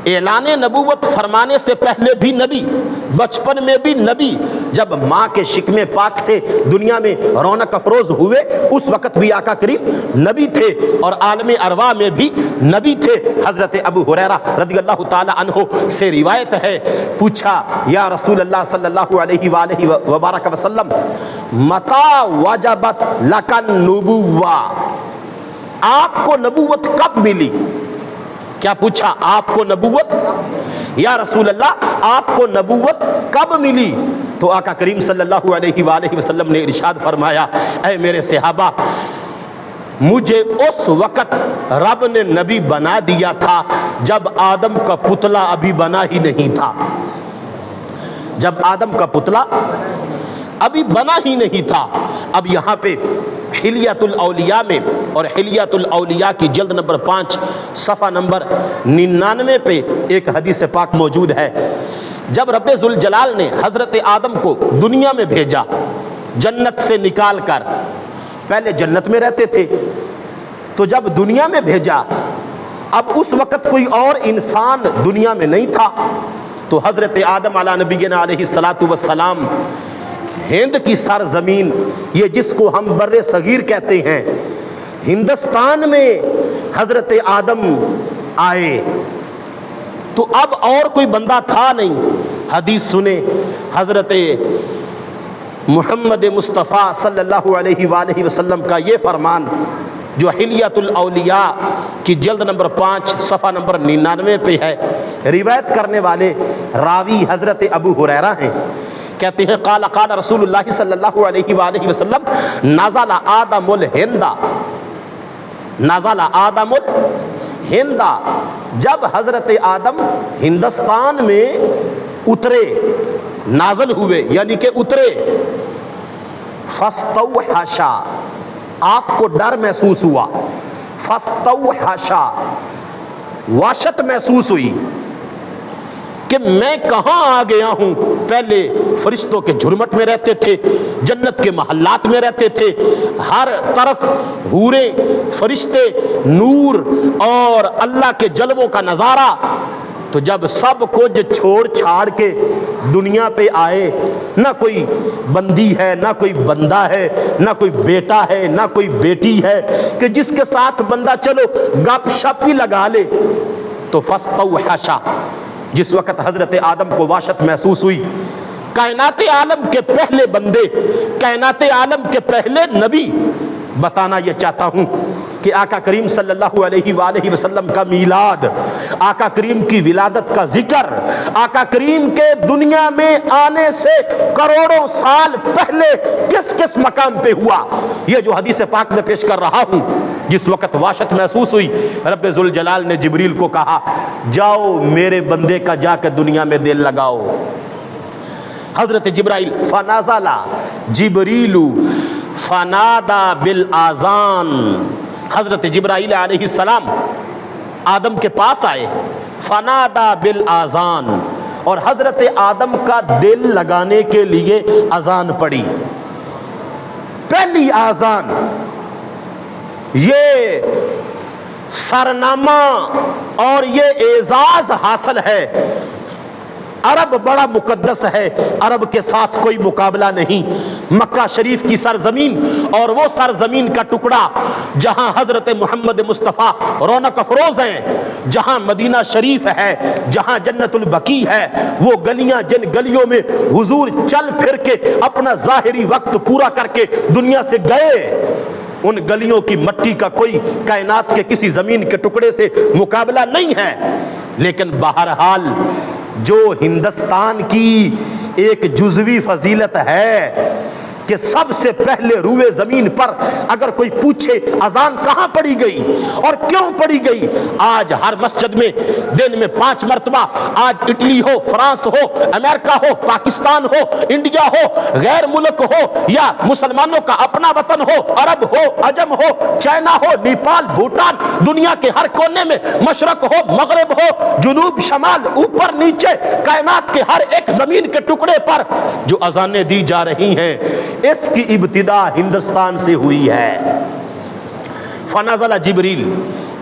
اعلان نبوت فرمانے سے پہلے بھی نبی، بچپن میں بھی نبی، جب ماں کے شکم پاک سے دنیا میں رونق افروز ہوئے اس وقت بھی آقا کریم نبی تھے، اور عالم ارواح میں بھی نبی تھے۔ حضرت ابو ہریرہ رضی اللہ تعالی عنہ سے روایت ہے، پوچھا یا رسول اللہ صلی اللہ علیہ وآلہ وبارک وسلم متی وجبت لک النبوہ، آپ کو نبوت کب ملی؟ کیا پوچھا؟ آپ کو نبوت، یا رسول اللہ آپ کو نبوت کب ملی؟ تو آقا کریم صلی اللہ علیہ وآلہ وسلم نے ارشاد فرمایا، اے میرے صحابہ، مجھے اس وقت رب نے نبی بنا دیا تھا جب آدم کا پتلا ابھی بنا ہی نہیں تھا، جب آدم کا پتلا ابھی بنا ہی نہیں تھا۔ اب یہاں پہ حلیۃ الاولیاء میں، اور حلیۃ الاولیاء کی جلد نمبر 5 صفحہ نمبر 99 پہ ایک حدیث پاک موجود ہے۔ جب رب ذوالجلال نے حضرت آدم کو دنیا میں بھیجا جنت سے نکال کر، پہلے جنت میں رہتے تھے، تو جب دنیا میں بھیجا، اب اس وقت کوئی اور انسان دنیا میں نہیں تھا، تو حضرت آدم علی نبینا علیہ الصلاۃ والسلام ہند کی سرزمین، یہ جس کو ہم بر صغیر کہتے ہیں، ہندوستان میں حضرت آدم آئے، تو اب اور کوئی بندہ تھا نہیں۔ حدیث سنے، حضرت محمد مصطفیٰ صلی اللہ علیہ وآلہ وسلم کا یہ فرمان جو حلیۃ الاولیاء کی جلد نمبر 5 صفحہ نمبر 99 پہ ہے، روایت کرنے والے راوی حضرت ابو ہریرہ ہیں، کہتے ہیں قال قال رسول اللہ صلی اللہ علیہ وآلہ وسلم نزل آدم الہند، نزل آدم الہند، جب حضرت آدم ہندوستان میں اترے، نازل ہوئے یعنی کہ اترے، فاستوحش، آپ کو ڈر محسوس ہوا، فاستوحش، وحشت محسوس ہوئی کہ میں کہاں آ گیا ہوں۔ پہلے فرشتوں کے جھرمٹ میں رہتے تھے، جنت کے محلات میں رہتے تھے، ہر طرف حوریں، فرشتے، نور اور اللہ کے جلووں کا نظارہ، تو جب سب کچھ چھوڑ چھاڑ کے دنیا پہ آئے، نہ کوئی بندی ہے، نہ کوئی بندہ ہے، نہ کوئی بیٹا ہے، نہ کوئی بیٹی ہے کہ جس کے ساتھ بندہ چلو گپ شپ ہی لگا لے، تو فاستوحش، جس وقت حضرت آدم کو وحشت محسوس ہوئی، کائنات عالم کے پہلے بندے، کائنات عالم کے پہلے نبی، بتانا یہ چاہتا ہوں کہ آقا کریم صلی اللہ علیہ وآلہ وسلم کا میلاد، آقا کریم کی ولادت کا ذکر، آقا کریم کے دنیا میں آنے سے کروڑوں سال پہلے کس کس مقام پہ ہوا، یہ جو حدیث پاک میں پیش کر رہا ہوں۔ جس وقت وحشت محسوس ہوئی، رب ذوالجلال نے جبریل کو کہا جاؤ میرے بندے کا جا کے دنیا میں دل لگاؤ۔ حضرت جبرائیل فنزل جبریل فنادا بالآذان، حضرت جبرائیل علیہ السلام آدم کے پاس آئے، فنادا بالآذان، اور حضرت آدم کا دل لگانے کے لیے اذان پڑی۔ پہلی اذان، یہ سرنامہ اور یہ اعزاز حاصل ہے۔ عرب بڑا مقدس ہے، عرب کے ساتھ کوئی مقابلہ نہیں۔ مکہ شریف کی سرزمین اور وہ سرزمین کا ٹکڑا جہاں حضرت محمد مصطفیٰ رونق افروز ہیں، جہاں مدینہ شریف ہے، جہاں جنت البقیع ہے، وہ گلیاں جن گلیوں میں حضور چل پھر کے اپنا ظاہری وقت پورا کر کے دنیا سے گئے، ان گلیوں کی مٹی کا کوئی کائنات کے کسی زمین کے ٹکڑے سے مقابلہ نہیں ہے۔ لیکن بہرحال جو ہندوستان کی ایک جزوی فضیلت ہے کہ سب سے پہلے روئے زمین پر اگر کوئی پوچھے اذان کہاں پڑی گئی اور کیوں پڑی گئی، آج ہر مسجد میں دن میں 5 مرتبہ، آج اٹلی ہو، فرانس ہو، امریکہ ہو، پاکستان ہو، انڈیا ہو، غیر ملک ہو یا مسلمانوں کا اپنا وطن ہو، عرب ہو، عجم ہو، چائنا ہو، نیپال، بھوٹان، دنیا کے ہر کونے میں، مشرق ہو، مغرب ہو، جنوب شمال، اوپر نیچے، کائنات کے ہر ایک زمین کے ٹکڑے پر جو اذانیں دی جا رہی ہیں، اس کی ابتدا ہندوستان سے ہوئی ہے۔ فنزل جبریل،